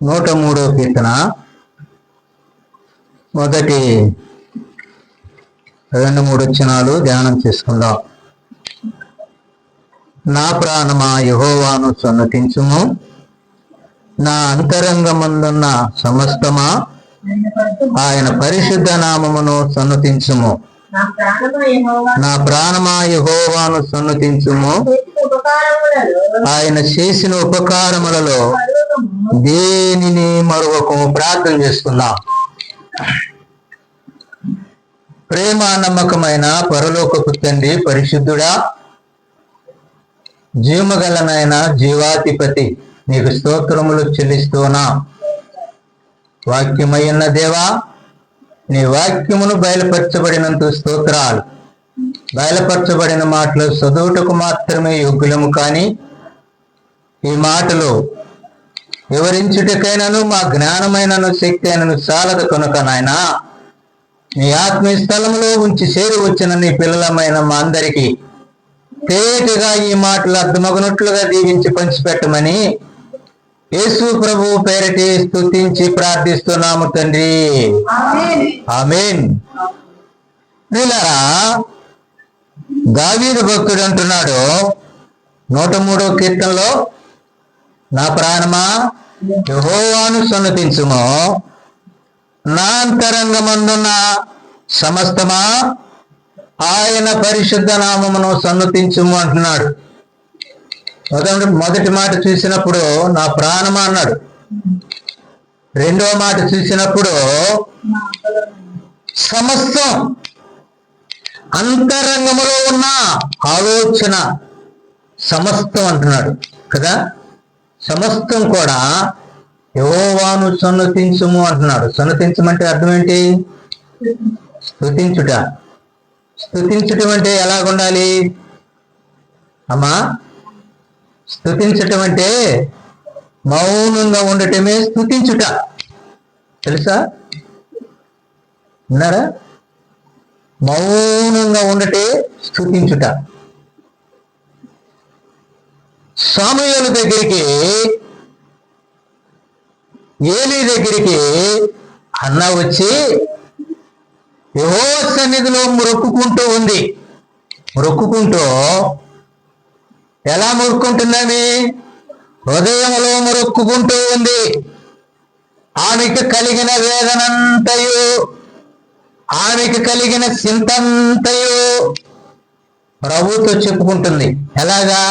103వ కీర్తన మొదటి 2-3 వచనాలు ధ్యానం చేసుకుందాం. నా ప్రాణమా యెహోవాను సన్నతించుము, నా అంతరంగమందున్న సమస్తమా ఆయన పరిశుద్ధ నామమును సన్నతించుము. నా ప్రాణమా యెహోవాను సన్నతించుము, ఆయన చేసిన ఉపకారములలో దేనిని మరొకము. ప్రార్థన చేసుకుందాం. ప్రేమ నమ్మకమైన పరలోకపు తండ్రి, పరిశుద్ధుడా, జీవగలనైన జీవాధిపతి, నీకు స్తోత్రములు చెల్లిస్తున్నా. వాక్యమయ్యున్న దేవా, నీ వాక్యమును బయలుపరచబడినంత స్తోత్రాలు. బయలుపరచబడిన మాటలు చదువుటకు మాత్రమే యోగ్యులము, కానీ ఈ మాటలు వివరించుటకైనను మా జ్ఞానమైనను శక్తి అయినను చాలదు కనుక నాయనా, నీ ఆత్మీయ స్థలములో ఉంచి చేరి వచ్చిన నీ పిల్లలమైన మా అందరికీ తేటగా ఈ మాటలు అర్థమగునట్లుగా దీవించి పంచిపెట్టమని యేసు ప్రభు పేరటి స్తుతించి ప్రార్థిస్తున్నాము తండ్రి, ఆమేన్. ప్రియులారా, దావీదు భక్తుడు అంటున్నాడు 103వ కీర్తనలో, నా ప్రాణమా యెహోవాను సన్నతించుము, నా అంతరంగమందున్న సమస్తమా ఆయన పరిశుద్ధ నామమును సన్నతించుము అంటున్నాడు. మొదటి మాట చూసినప్పుడు నా ప్రాణమా అన్నాడు. రెండవ మాట చూసినప్పుడు సమస్తం, అంతరంగములో ఉన్న ఆలోచన సమస్తం అంటున్నాడు కదా. సమస్తం కూడా యెహోవాను సన్నతించుము అంటున్నాడు. సన్నతించమంటే అర్థం ఏంటి? స్తుతించుట. స్తుతించటం అంటే ఎలాగుండాలి అమ్మా? స్తుతించటం అంటే మౌనంగా ఉండటమే స్తుతించుట. తెలుసా? విన్నారా? మౌనంగా ఉండటే స్తుతించుట. సమూయేలు దగ్గరికి, ఏలీ దగ్గరికి అన్న వచ్చి యెహోవా సన్నిధిలో మొక్కుకుంటూ ఉంది. మొక్కుకుంటూ ఎలా మొక్కుకుంటున్నామి? హృదయంలో మొక్కుకుంటూ ఉంది. ఆమెకు కలిగిన వేదనంతయు, ఆమెకు కలిగిన చింతంతయు ప్రభుతో చెప్పుకుంటుంది. ఎలాగా?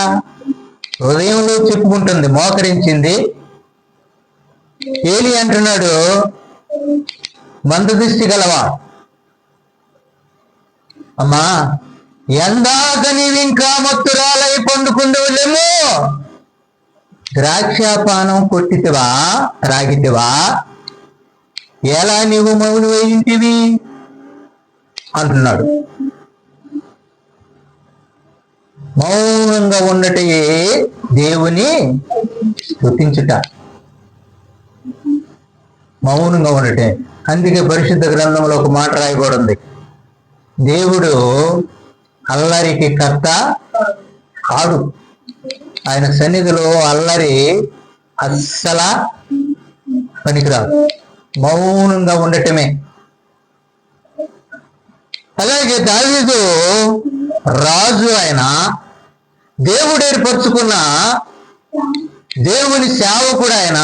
హృదయంలో చెప్పుకుంటుంది. మోకరించింది. ఏలీ అంటున్నాడు, మందదృష్టి గలవా, అమ్మా ఎందాక నీవింకా మత్తురాలై పండుకుండవులేమో, ద్రాక్షాపానం కొట్టితివా, త్రాగితివా, ఎలా నీవు మౌని వేయింటివి అంటున్నాడు. మౌనంగా ఉండటే దేవుని స్తుతించుట. మౌనంగా ఉండటే. అందుకే పరిశుద్ధ గ్రంథంలో ఒక మాట రాయబడింది, దేవుడు అల్లరికి కర్త కాడు. ఆయన సన్నిధిలో అల్లరి అస్సల పనికిరాదు. మౌనంగా ఉండటమే. అలాగే దావీదు రాజు, ఆయన దేవుడు ఏర్పరచుకున్న దేవుని సేవకుడు, ఆయన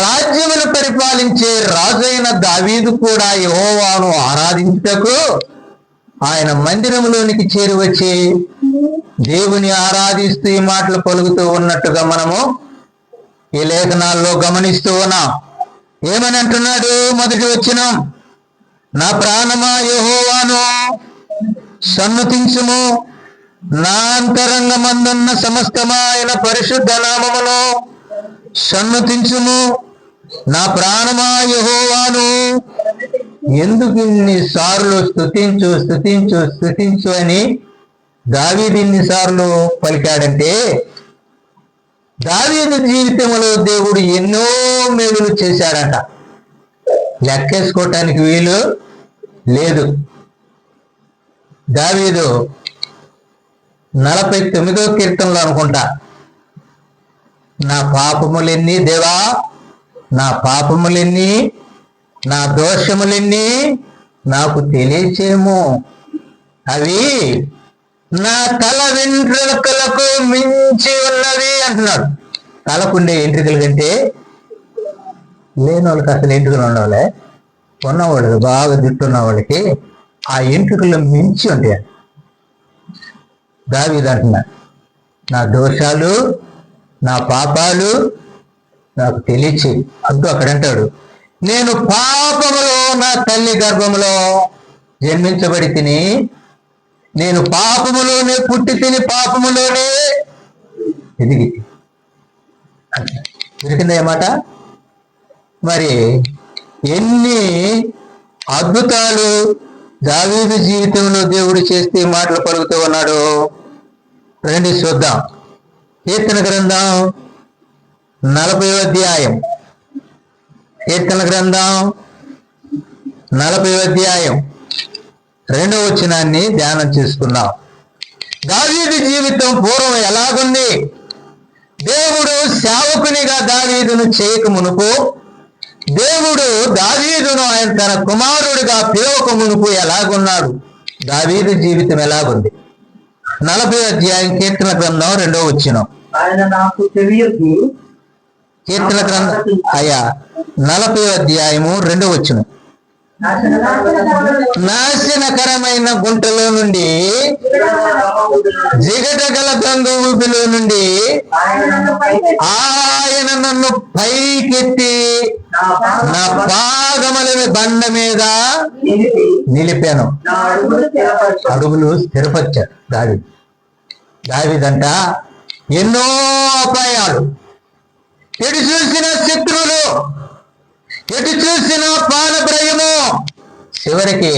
రాజ్యమును పరిపాలించే రాజు అయిన దావీదు కూడా యెహోవాను ఆరాధించుటకు ఆయన మందిరంలోనికి చేరి వచ్చి దేవుని ఆరాధిస్తూ ఈ మాటలు పలుకుతూ ఉన్నట్టుగా మనము ఈ లేఖనాల్లో గమనిస్తూ ఉన్నాం. ఏమని అంటున్నాడు? మొదటి వచనం, నా ప్రాణమా యెహోవాను సన్నతించుము, నా అంతరంగమందున్న సమస్తమా ఆయన పరిశుద్ధ నామమును సన్నతించుము, నా ప్రాణమా యెహోవాను. ఎందుకు ఇన్నిసార్లు స్తుతించు స్తుతించు స్తుతించు అని దావీదు ఇన్నిసార్లు పలికాడంటే, దావీదు జీవితంలో దేవుడు ఎన్నో మేలులు చేశాడట. లెక్కేసుకోవటానికి వీలు లేదు. దావీదు 49వ కీర్తనలో అనుకుంటా, నా పాపములెన్ని దేవా నా పాపములెన్ని, నా దోషములెన్ని నాకు తెలియచేమో. అవి నా తల వెంట్రుకలకు మించి ఉన్నవి అంటున్నాడు. తలకుండే ఎంట్రుకల కంటే లేని వాళ్ళకి అసలు ఎంట్రుకలు ఉండవాలే, ఉన్నవాళ్ళకి బాగా జుట్టున్న వాళ్ళకి ఆ ఎంట్రుకలు మించి ఉంటాయి. దావీదు అంటున్నాడు, నా దోషాలు, నా పాపాలు నాకు తెలియచి అంటూ అక్కడ అంటాడు, నేను పాపములో నా తల్లి గర్భములో జన్మించబడి తిని, నేను పాపములోనే పుట్టి తిని పాపములోనే ఎదిగి. దొరికిందా మాట? మరి ఎన్ని అద్భుతాలు దావీదు జీవితంలో దేవుడు చేస్తే మాటలు పలుకుతూ ఉన్నాడు. రండి చూద్దాం. కీర్తన గ్రంథం 40వ అధ్యాయం. కీర్తన గ్రంథం 40వ అధ్యాయం 2వ వచనాన్ని ధ్యానం చేసుకుందాం. దావీదు జీవితం పూర్వం ఎలాగుంది? దేవుడు సేవకునిగా దావీదును చేయక మునుపు, దేవుడు దావీదును ఆయన తన కుమారుడిగా పిలవక మునుపు ఎలాగున్నాడు? దావీదు జీవితం ఎలాగుంది? 40వ అధ్యాయం కీర్తన గ్రంథం 2వ వచనం. ఆయన నాకు తెలియదు. కీర్తన గ్రంథం 40వ అధ్యాయము 2వ వచనం. నాశనకరమైన గుంటలో నుండి, జిగటగల గంగ ఊపిలో నుండి ఆయన నన్ను పైకెత్తి నా పాదములని బండ మీద నిలిపాను. అడుగులు స్థిరపరిచాడు దావీదు. దావీదంట ఎన్నో అపాయాలు, ఎటు చూసిన శత్రువులు, ఎటు చూసిన ప్రాణభయము, చివరికి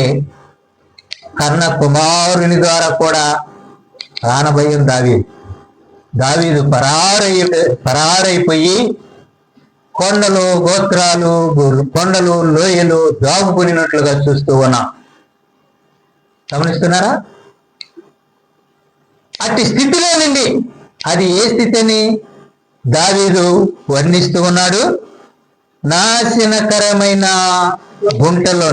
కన్న కుమారుని ద్వారా కూడా ప్రాణభయం. దావీదు పరారైపోయి కొండలు, గోత్రాలు, కొండలు, లోయలు దాగుకునినట్లుగా చూస్తూ ఉన్నా. గమనిస్తున్నారా? అట్టి స్థితిలో నుండి, అది ఏ స్థితి అని దావీదు వర్ణిస్తూ ఉన్నాడు? నాశనకరమైన గుంటలో.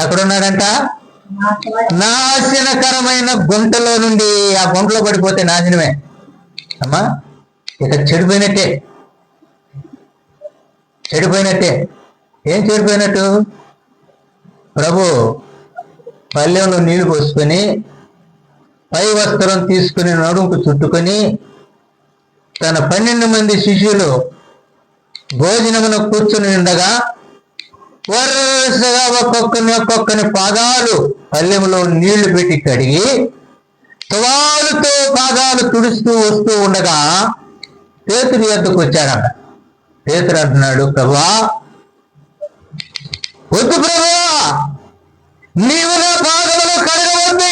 ఎక్కడున్నాడంట? నాశనకరమైన గుంటలో నుండి. ఆ గుంటలో పడిపోతే నాశనమే అమ్మా, ఇక చెడిపోయినట్టే. ఏం చెడిపోయినట్టు? ప్రభు పల్లెంలో నీళ్లు పోసుకొని పై వస్త్రం తీసుకుని నడుముకు చుట్టుకొని తన 12 మంది శిష్యులు భోజనమును కూర్చుని ఉండగా వరుసగా ఒక్కొక్కని పాదాలు పల్లెములో నీళ్లు పెట్టి కడిగి తువాలుతో పాదాలు తుడుస్తూ వస్తూ ఉండగా పేతురు వద్దకు వచ్చాడంట. పేతురు అంటున్నాడు, ప్రభువా, వద్దు ప్రభువా, నీవు నా పాదములు కడగవద్దు.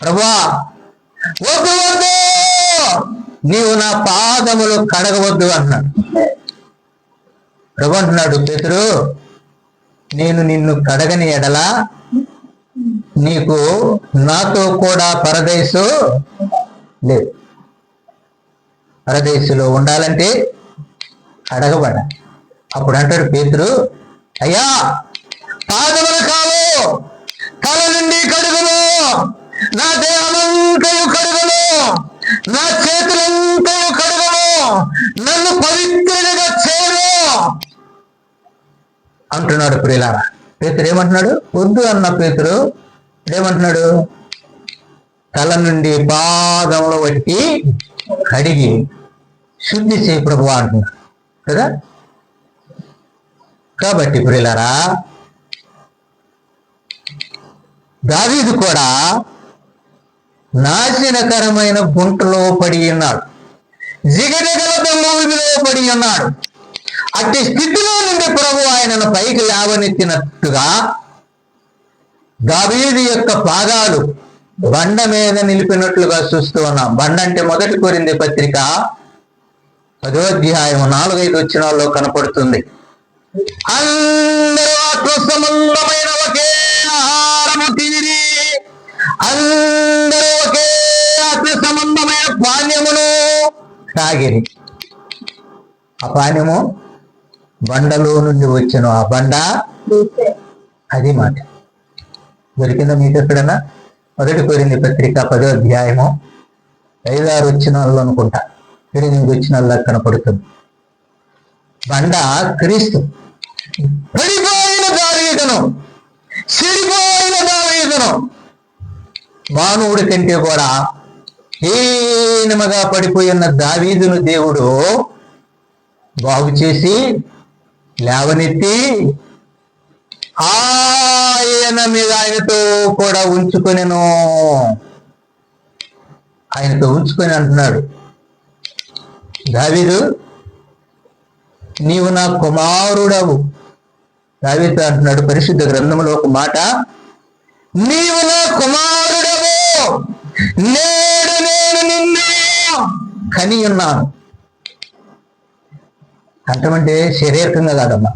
ప్రభువా, వద్దు, నీవు నా పాదములు కడగవద్దు అన్నాడు. ప్రభు అంటున్నాడు, పేతురు, నేను నిన్ను కడగని ఎడలా నీకు నాతో కూడా పరదేశు లేదు. పరదేశులో ఉండాలంటే అడగబడ. అప్పుడు అంటాడు పేతురు, అయ్యా, పాదములు కావు, తల నుండి కడుగును, నా దేహమంతయు కడుగును, నా చేతులంతయు కడుగును, నన్ను పవిత్రుడిగా చేరు అంటున్నాడు. ప్రియులారా, పేతురు ఏమంటున్నాడు? వద్దు అన్న పేతురు ఏమంటున్నాడు? తల నుండి పాదముల వట్టి కడిగి శుద్ధి చేయి ప్రభువా అంటున్నాడు కదా. కాబట్టి ప్రియులారా, దావీదు కూడా నాశనకరమైన గుంటలో పడి ఉన్నాడు, జిగటగల ఊబిలో పడి ఉన్నాడు. అట్టి స్థితిలో నుండి ప్రభు ఆయనను పైకి లేవనెత్తినట్టుగా దావీదు యొక్క పాదాలు బండ మీద నిలిపినట్లుగా చూస్తూ ఉన్నాం. బండ అంటే 1 కొరింథీ పత్రిక 10వ అధ్యాయం 4-5 వచనాల్లో కనపడుతుంది. అందరూ ఆత్మ సంబంధమైన ఒకే ఆహారము తినిరి, అందరూ ఒకే ఆత్మ సంబంధమైన పానీయమును తాగిరి. అపాయము బండలో నుండి వచ్చెను. ఆ బండ అది మాట. దొరికిందా మీకు ఎక్కడన్నా? 1 కొరింథీ పత్రిక 10వ అధ్యాయము 5-6 వచనాల్లో అనుకుంటా, 8 వచనాల్లో కనపడుతుంది. బండ క్రీస్తు. పడిపోయిన దావీదును, చెడిపోయిన దావీదును మానవుడి కంటే కూడా హీనముగా పడిపోయిన దావీదును దేవుడు బాగు చేసి లేవనెత్తి ఆయన మీద ఆయనతో కూడా ఉంచుకొనెను. ఆయనతో ఉంచుకొని అంటున్నాడు, దావీదు నీవు నా కుమారుడవు. దావీదు అంటున్నాడు పరిశుద్ధ గ్రంథంలో ఒక మాట, నీవు నా కుమారుడవు, నేడు నేను నిన్ను కని ఉన్నాను. అంటమంటే శారీరకంగా కాదమ్మా,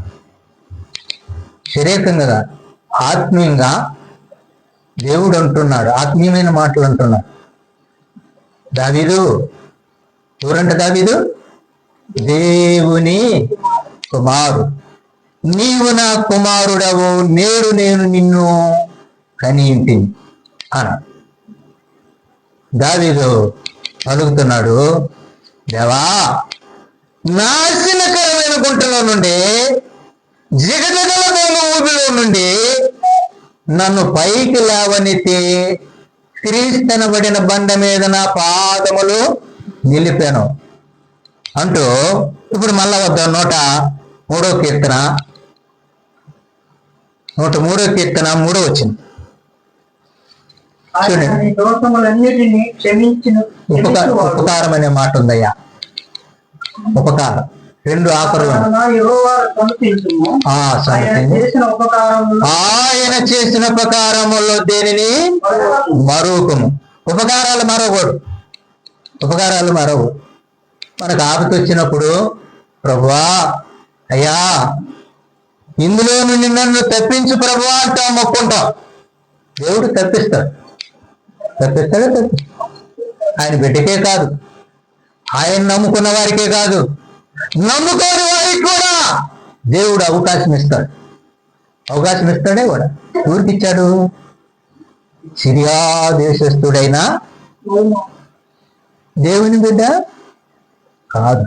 శారీరకంగా కాదు, ఆత్మీయంగా దేవుడు అంటున్నాడు, ఆత్మీయమైన మాటలు అంటున్నాడు. దావీదు ఎవరంట? దావీదు దేవుని కుమారుడు. నీవు నా కుమారుడవు, నేడు నేను నిన్ను కని ఇంటిని అన. దావీదు అడుగుతున్నాడు, దేవా నాశనకరమైన గుంటలో నుండి, జిగజగల ఊబిలో నుండి నన్ను పైకి లేవనెత్తి క్రీస్తనబడిన బండ మీద నా పాదములు నిలిపాను అంటూ ఇప్పుడు మళ్ళా వద్దాం 103వ కీర్తన 103వ కీర్తన 3వ వచనం చూడండి. దోషములన్నిటినీ క్షమించిన ఉపకారం అనే మాట ఉందయ్యా. ఉపకారం 2 ఆఖరులు ఆయన చేసిన ఉపకారములో దేనిని మరొకము. ఉపకారాలు మరొకడు, ఉపకారాలు మరొకడు. మనకు ఆపత్తి వచ్చినప్పుడు ప్రభువా అయ్యా ఇందులో నుండి నన్ను తప్పించు ప్రభువా అంటాం, మొక్కుంటాం. దేవుడు తప్పిస్తాడు. ఆయన బిడ్డకే కాదు, ఆయన నమ్ముకున్న వారికే కాదు, నమ్ముకోని వారికి కూడా దేవుడు అవకాశం ఇస్తాడు. అవకాశం ఇస్తాడే కూడా. ఎవరికి ఇచ్చాడు? సిరియా దేశస్థుడైన దేవుని బిడ్డ కాదు,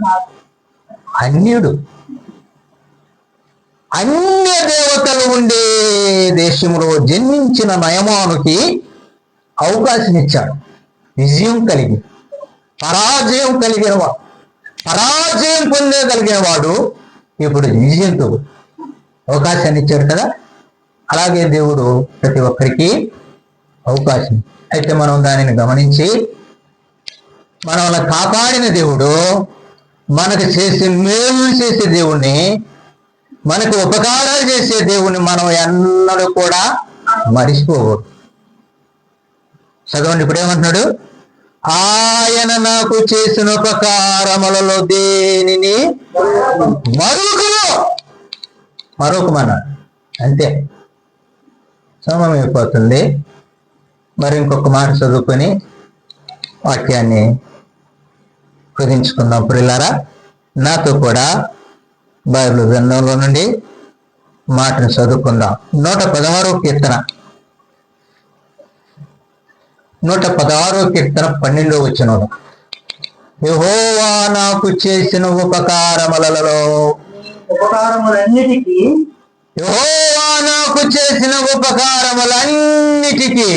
అన్యుడు. అన్య దేవతలు ఉండే దేశంలో జన్మించిన నయమానుకి అవకాశం ఇచ్చాడు. విజయం కలిగి పరాజయం పొందగలిగిన వాడు ఇప్పుడు విజయంతో అవకాశాన్ని ఇచ్చాడు కదా. అలాగే దేవుడు ప్రతి ఒక్కరికి అవకాశం. అయితే మనం దానిని గమనించి మనల్ని కాపాడిన దేవుడు, మనకు చేసే మేలు చేసే దేవుణ్ణి, మనకు ఉపకారాలు చేసే దేవుణ్ణి మనం ఎన్నడూ కూడా మరిచిపోకూడదు. చదవండి, ఇప్పుడు ఏమంటున్నాడు? ఆయన నాకు చేసిన ఉపకారములలో దేనిని మరొకమన్నాడు. అంతే, సమయం అయిపోతుంది. మరి ఇంకొక మాట చదువుకొని వాక్యాన్ని కుదించుకుందాం. ప్రియులారా, నాతో కూడా బైబిల్ గ్రంథంలో నుండి మాటను చదువుకుందాం. 116వ కీర్తన 116వ కీర్తన 12వ వచనం. యెహోవా నాకు చేసిన ఉపకారములలో, యెహోవా నాకు చేసిన ఉపకారములన్నిటికీ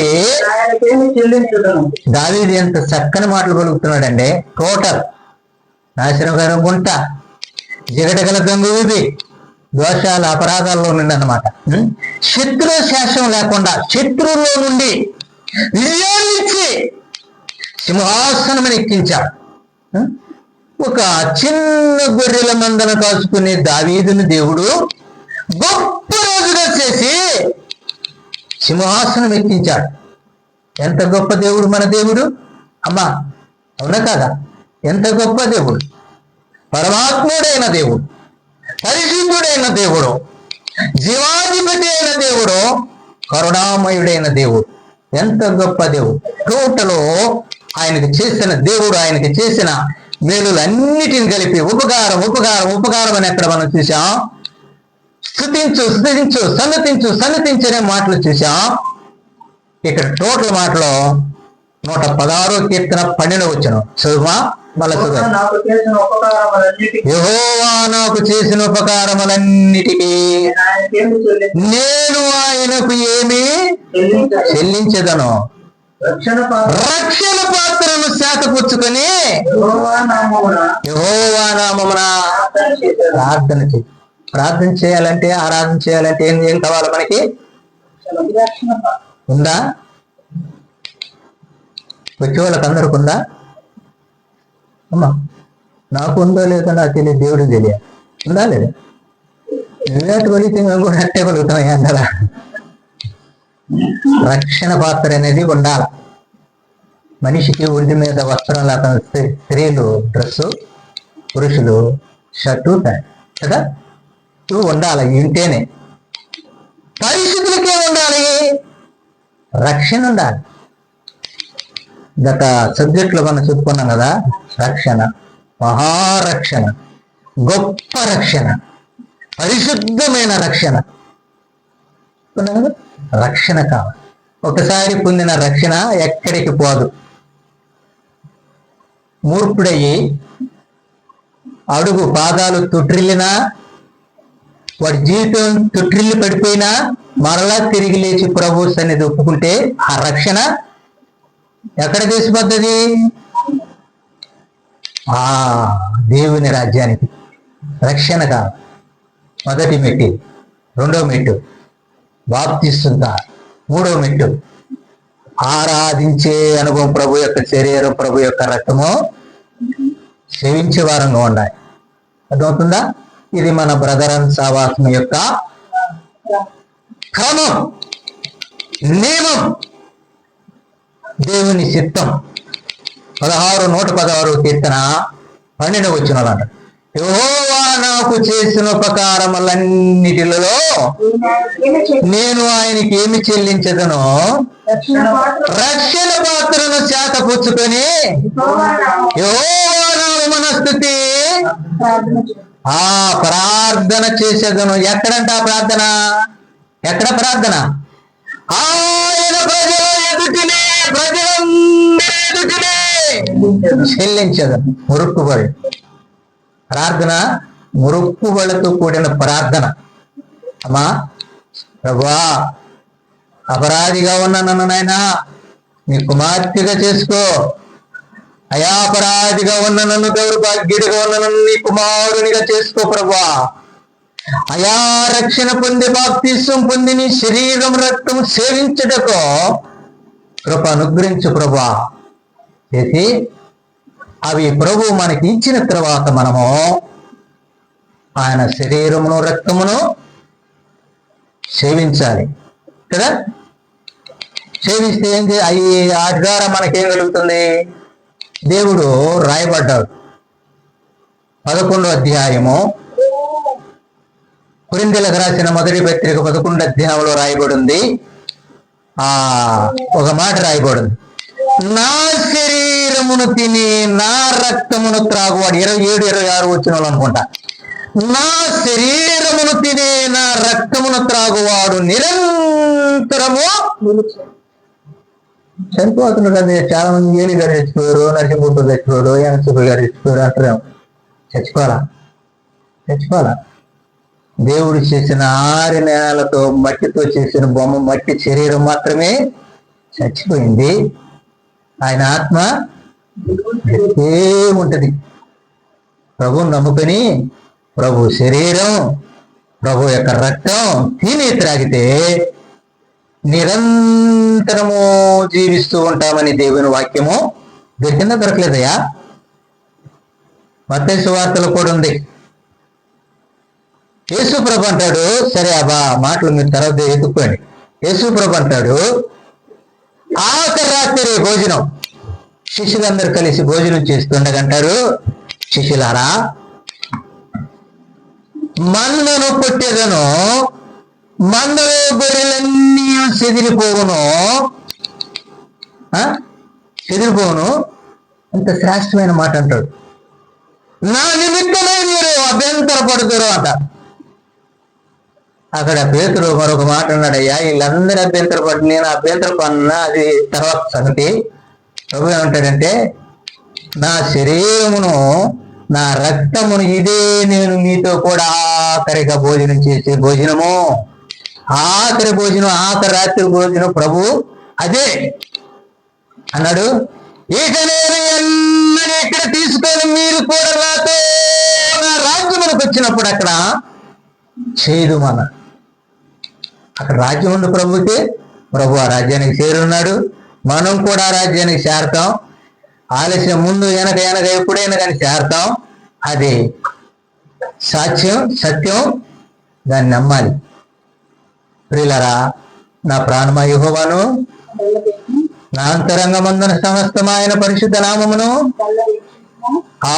దావీదు ఎంత చక్కని మాటలు పలుకుతున్నాడండి. టోటల్ నాశనకరం గుంట, జిగటగల గంగువి, దోషాలు అపరాధాల్లో నుండి అన్నమాట. శత్రు శాసనం లేకుండా శత్రువులో నుండి విజయాన్నిచ్చి సింహాసనం ఎక్కించాడు. ఒక చిన్న గొర్రెల మందను కాచుకునే దావీదుని దేవుడు గొప్ప రోజుగా చేసి సింహాసనం ఎక్కించాడు. ఎంత గొప్ప దేవుడు మన దేవుడు అమ్మా, అవునా కాదా? ఎంత గొప్ప దేవుడు, పరమాత్ముడైన దేవుడు, పరిశుద్ధుడైన దేవుడు, జీవాధిపతి అయిన దేవుడు, కరుణామయుడైన దేవుడు. ఎంత గొప్ప దేవుడు. టోటలో ఆయనకి చేసిన దేవుడు, ఆయనకి చేసిన మేలులన్నిటిని కలిపి ఉపకారం ఉపకారం ఉపకారం అని ఎక్కడ మనం చూసాం. స్తుతించు స్తుతించు సన్నతించు సన్నతించనే మాటలు చూసాం. ఇక్కడ టోటల్ మాటలో 116వ కీర్తన 12వ వచనం చదువుమా మళ్ళా చదువు. నాకు చేసిన ఉపకారములన్నిటికీ యెహోవా నాకు చేసిన ఉపకారములన్నిటికీ ఆయనకేమి చెల్లించు. నేను ఆయనకు ఏమి చెల్లించదను. రక్షణ పాత్రను శాతపుచ్చుకొని యెహోవా నామమున యెహోవా నామమున ప్రార్థన చేశాను. ప్రార్థన చేయి. ప్రార్థన చేయాలంటే ఆరాధన చేయాలంటే ఏం కావాలి మనకి? రక్షణ పాత్ర. ఉందా? వచ్చే వాళ్ళకి అందరికి ఉందా? అమ్మా నాకు ఉందో లేదో నాకు తెలియదు, దేవుడు తెలియదు. ఉందా లేదా? నువ్వేట కొలితే మేము కూడా అట్టే కొలుగుతాం. అందరా రక్షణ పాత్ర అనేది ఉండాలి. మనిషికి ఒంటి మీద వస్త్రం లేక స్త్రీలు డ్రెస్సు, పురుషులు షర్టు ప్యాంట్ కదా, ఇవి ఉండాలి. ఇంటేనే పరిస్థితులకే ఉండాలి, రక్షణ ఉండాలి. గత సబ్జెక్టులో మనం చెప్పుకున్నాం కదా, రక్షణ, మహారక్షణ, గొప్ప రక్షణ, పరిశుద్ధమైన రక్షణ. రక్షణ కావాలి. ఒకసారి పొందిన రక్షణ ఎక్కడికి పోదు. మూర్ఖుడయ్యి అడుగు పాదాలు తుట్రిల్లినా, వాడి జీవితం తుట్రిల్లి పడిపోయినా మరలా తిరిగి లేచి ప్రభు సన్నిధి ఒప్పుకుంటే ఆ రక్షణ ఎక్కడ దేశపద్ధతి? ఆ దేవుని రాజ్యానికి రక్షణ కావాలి. మొదటి మెట్టు, రెండో మెట్టు బాప్తిస్తుందా, మూడో మెట్టు ఆరాధించే అనుభవం, ప్రభు యొక్క శరీరం, ప్రభు యొక్క రక్తము సేవించే వారంగా ఉండాలి. అర్థమవుతుందా? ఇది మన బ్రదర్ అండ్ సావాసం యొక్క క్రమం, నియమం, దేవుని చిత్తం. 116 కీర్తన 12వ వచనం. యెహోవా నాకు చేసిన ఉపకారములన్నిటిలో నేను ఆయనకి ఏమి చెల్లించదనో రక్షణ పాత్రను శాతపుచ్చుకొని యెహోవా నామమున స్తుతి ఆ ప్రార్థన చేసేదను. ఎక్కడంట ఆ ప్రార్థన? ఎక్కడ ప్రార్థన? ఆయన ప్రజల ఎదుటినే, ప్రజలందరి ఎదుటినే చెల్లించదను. మురుక్కుబడి ప్రార్థన, మురుక్కుబడితో కూడిన ప్రార్థన. అమ్మా ప్రభువా, అపరాధిగా ఉన్న నన్ను నాయనా నీ కుమార్తెగా చేసుకో. అయాపరాధిగా ఉన్న నన్ను, దౌర్భాగ్యుడిగా ఉన్న నన్ను నీ కుమారునిగా చేసుకో ప్రభువా. అయా రక్షణ పొంది బాప్తిసం పొంది నీ శరీరం రక్తం సేవించుటకు కృప అనుగ్రహించు ప్రభువా చేసి అవి ప్రభు మనకి ఇచ్చిన తర్వాత మనము ఆయన శరీరమును రక్తమును సేవించాలి కదా. సేవిస్తే ఏంటి? అవి వాటి ద్వారా మనకేం కలుగుతుంది? దేవుడు రాయబడ్డాడు. 11వ అధ్యాయము, కొరింథీయులకు రాసిన మొదటి పత్రిక 11వ అధ్యాయంలో రాయబడి ఉంది. ఒక మాట రాయబడింది, నా శరీరమును తిని నా రక్తమును త్రాగువాడు. 27, 26 వచనాలు అనుకుంటా. నా శరీరమును తిని నా రక్తమును త్రాగువాడు నిరంతరము చనిపోతున్నారు కదా. చాలా మంది ఏలి గారు చచ్చిపోయారు, నరసింహుడు చచ్చిపోయారు, యానసుడు గారు చచ్చిపోయారు అంటారు. చచ్చిపోవాలా? దేవుడు చేసిన 6 నెలలతో మట్టితో చేసిన బొమ్మ, మట్టి శరీరం మాత్రమే చచ్చిపోయింది. ఆయన ఆత్మ ఉంటది. ప్రభువుని నమ్ముకొని ప్రభు శరీరం, ప్రభు యొక్క రక్తం తిని త్రాగితే నిరంతరము జీవిస్తూ ఉంటామని దేవుని వాక్యము దొరికిందా? దొరకలేదయ్యా? మత్తయి సువార్తలో కూడా ఉంది. యేసు ప్రభు అంటాడు, సరే అబ్బా మాటలు మీరు తర్వాత ఎత్తుక్కోండి. యేసు ప్రభు అంటాడు, ఆఖరి రాత్రి భోజనం శిష్యులందరూ కలిసి భోజనం చేస్తుండగంటారు, శిష్యులారా మందను కొట్టేదను, మందలో గొర్రెలన్నీ చెదిరిపోవును. అంత శ్రేష్టమైన మాట అంటాడు. నా నిమిత్తమై మీరు అభ్యంతరపడుతురు అంట. అక్కడ పేతురు మరొక మాట అన్నాడు, అయ్యా వీళ్ళందరూ అభ్యంతరపడి నేను అభ్యంతరపడినా అది తర్వాత సంగతి. ప్రభు ఏమంటాడంటే, నా శరీరమును నా రక్తమును ఇదే నేను మీతో కూడా ఆఖరిగా భోజనం చేసే భోజనము, ఆఖరి భోజనం, ఆఖరి రాత్రి భోజనం ప్రభు అదే అన్నాడు. ఇక నేను ఎన్నని ఇక్కడ తీసుకొని మీరు కూడా నాతో నా రాజ్యములకు వచ్చినప్పుడు అక్కడ చేయదు అక్కడ రాజ్యం ఉంది ప్రభుకి. ప్రభు ఆ రాజ్యానికి చేరున్నాడు. మనం కూడా ఆ రాజ్యానికి చేరతాం. ఆలస్యం ముందు వెనక ఎప్పుడైనా కానీ చేరతాం. అది సత్యం, దాన్ని నమ్మాలి. ప్రియులరా, నా ప్రాణమా యెహోవాను, నా అంతరంగమందున సమస్తమైన పరిశుద్ధ నామమును,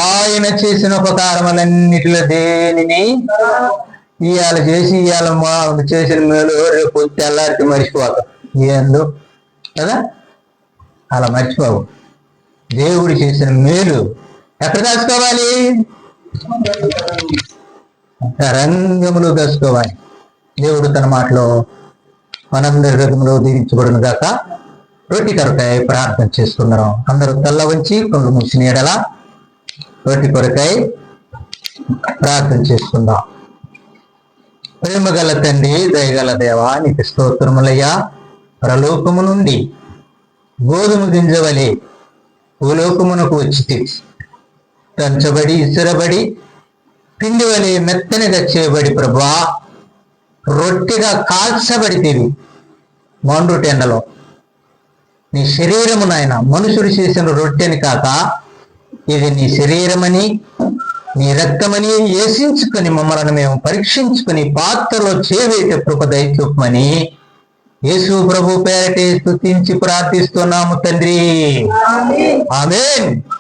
ఆయన చేసిన ఉపకారములన్నిటిలో దేనిని ఇవాళ చేసిన మేలు రేపు తెల్లారికి మర్చిపోతాం. ఏందో కదా, అలా మర్చిపోవు. దేవుడు చేసిన మేలు ఎక్కడ దాచుకోవాలి? రంగములో దాచుకోవాలి. దేవుడు తన మాటలో మనందరి హృదయంలో దీవించబడును గాక. రొట్టి కొరకాయ ప్రార్థన చేసుకున్నాం. అందరూ తల్ల వంచి కొంగు మూసిన ఎడల రొట్టి కొరకాయ ప్రార్థన చేసుకుందాం. ప్రేమగల తండ్రి, దయగల దేవా, నీకు స్తోత్రములయ్యా. పరలోకము నుండి గోధుమ గింజవలే భూలోకమునకు వచ్చి దంచబడి ఇసురబడి పిండి వలె మెత్తనిగా చేయబడి ప్రభా రొట్టెగా కాల్చబడితేవి మండుటెండలో. నీ శరీరము నాయన, మనుషుడు చేసిన రొట్టెని కాక ఇది నీ శరీరమని నీ రక్తమని ఏసించుకొని మమ్మల్ని మేము పరీక్షించుకొని పాత్రలో చేవేట కృప దయచూపమని యేసు ప్రభు పేరటే స్తుతించి ప్రార్థిస్తున్నాము తండ్రి. ఆమేన్.